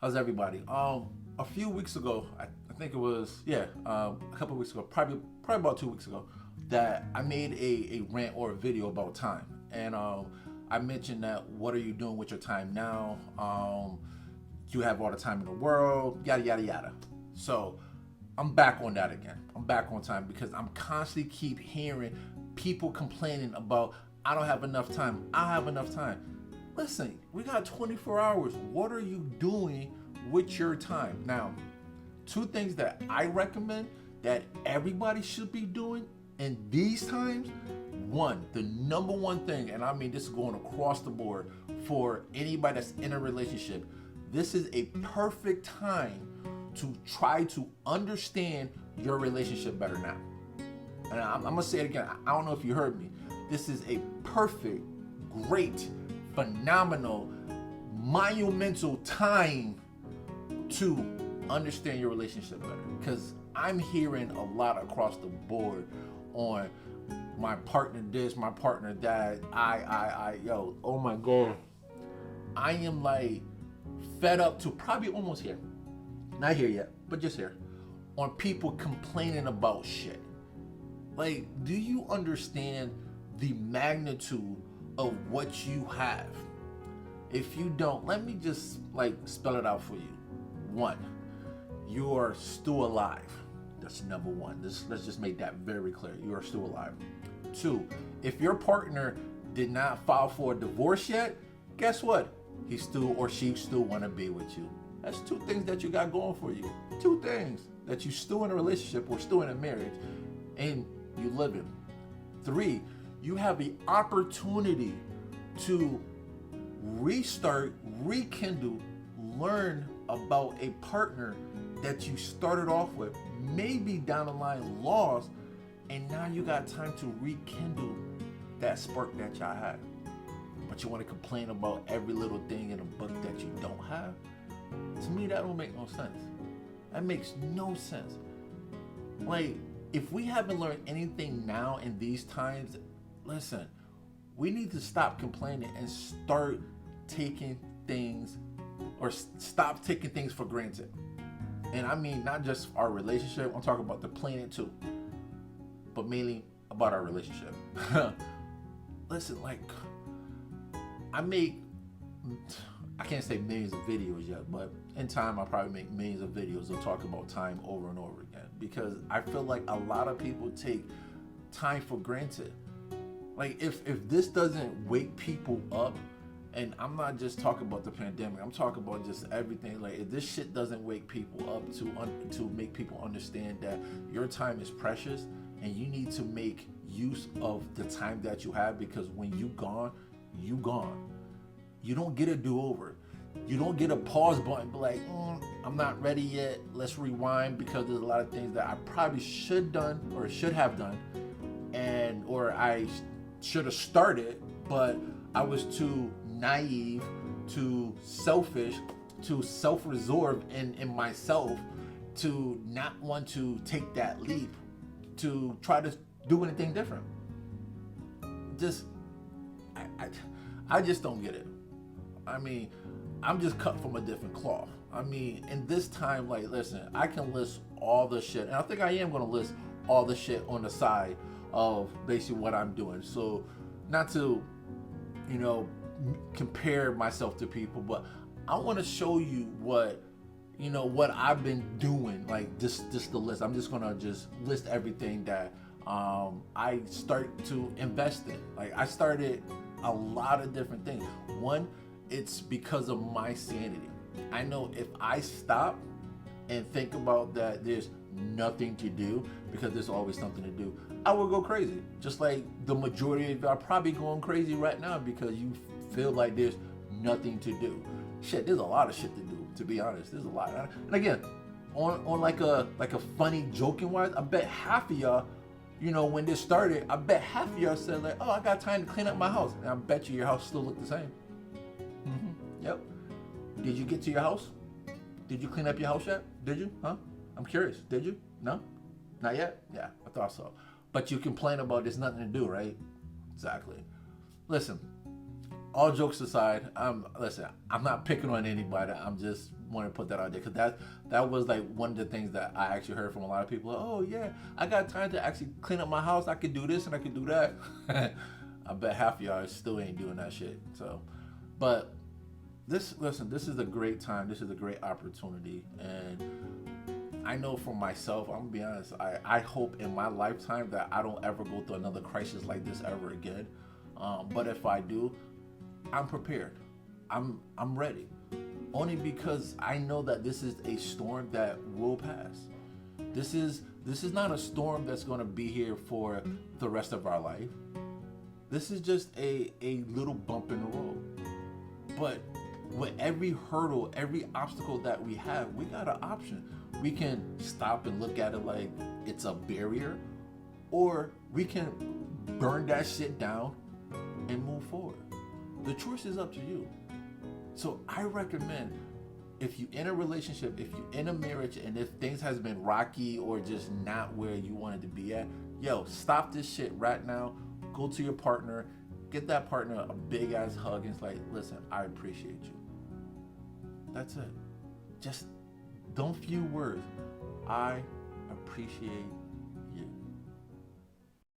How's everybody? A few weeks ago, I think it was a couple weeks ago, probably about 2 weeks ago, that I made a rant or a video about time, and I mentioned that what are you doing with your time now? You have all the time in the world, yada yada yada. So I'm back on that again. I'm back on time because I'm constantly keep hearing people complaining about I don't have enough time. I have enough time. Listen, we got 24 hours. What are you doing with your time? Now, two things that I recommend that everybody should be doing in these times. One, the number one thing, and I mean this is going across the board for anybody that's in a relationship, this is a perfect time to try to understand your relationship better now. And I'm gonna say it again. I don't know if you heard me. This is a perfect, great, phenomenal, monumental time to understand your relationship better. Because I'm hearing a lot across the board on my partner this, my partner that. Yo, oh my God. I am like fed up to probably almost here. Not here yet, but just here. On people complaining about shit. Like, do you understand the magnitude of what you have? If you don't, let me just like spell it out for you. One, you're still alive. That's number one. Let's just make that very clear. You are still alive. Two, if your partner did not file for a divorce yet, guess what? He still or she still want to be with you. That's two things that you got going for you. Two things that you still in a relationship or still in a marriage and you live in. Three, you have the opportunity to restart, rekindle, learn about a partner that you started off with, maybe down the line lost, and now you got time to rekindle that spark that y'all had. But you want to complain about every little thing in a book that you don't have? To me, that don't make no sense. That makes no sense. Like, if we haven't learned anything now in these times, listen, we need to stop complaining and start taking things or stop taking things for granted. And I mean, not just our relationship, I'm talking about the planet too, but mainly about our relationship. Listen, like, I can't say millions of videos yet, but in time I'll probably make millions of videos of talk about time over and over again because I feel like a lot of people take time for granted. Like if this doesn't wake people up, and I'm not just talking about the pandemic, I'm talking about just everything. Like if this shit doesn't wake people up to make people understand that your time is precious and you need to make use of the time that you have because when you gone, you gone. You don't get a do-over. You don't get a pause button, be like, I'm not ready yet. Let's rewind because there's a lot of things that I probably should have done, and or I should have started, but I was too naive, too selfish, too self-absorbed in myself to not want to take that leap to try to do anything different. Just, I just don't get it. I mean, I'm just cut from a different cloth. I mean, in this time, like, listen, I can list all the shit, and I think I am going to list all the shit on the side of basically what I'm doing. So, not to, compare myself to people, but I want to show you what I've been doing. Like, just the list. I'm just going to just list everything that I start to invest in. Like, I started a lot of different things. One, it's because of my sanity. I know if I stop and think about that there's nothing to do because there's always something to do, I will go crazy. Just like the majority of you are probably going crazy right now because you feel like there's nothing to do. Shit, there's a lot of shit to do, to be honest. There's a lot. And again, on like a funny joking wise, I bet half of y'all, when this started, I bet half of y'all said like, oh, I got time to clean up my house. And I bet you your house still look the same. Yep. Did you get to your house? Did you clean up your house yet? Did you? Huh? I'm curious. Did you? No? Not yet? Yeah, I thought so. But you complain about there's nothing to do, right? Exactly. Listen, all jokes aside, listen. I'm not picking on anybody. I'm just want to put that out there because that was like one of the things that I actually heard from a lot of people. Oh yeah, I got time to actually clean up my house. I could do this and I could do that. I bet half of y'all still ain't doing that shit. So, but listen, this is a great time. This is a great opportunity, and I know for myself, I'm gonna be honest. I hope in my lifetime that I don't ever go through another crisis like this ever again. But if I do, I'm prepared. I'm ready. Only because I know that this is a storm that will pass. This is not a storm that's gonna be here for the rest of our life. This is just a little bump in the road. But with every hurdle, every obstacle that we have, we got an option. We can stop and look at it like it's a barrier, or we can burn that shit down and move forward. The choice is up to you. So I recommend, if you in a relationship, if you in a marriage, and if things has been rocky or just not where you wanted to be at, yo, stop this shit right now. Go to your partner, get that partner a big ass hug, and it's like, listen, I appreciate you. That's it. Just don't few words. I appreciate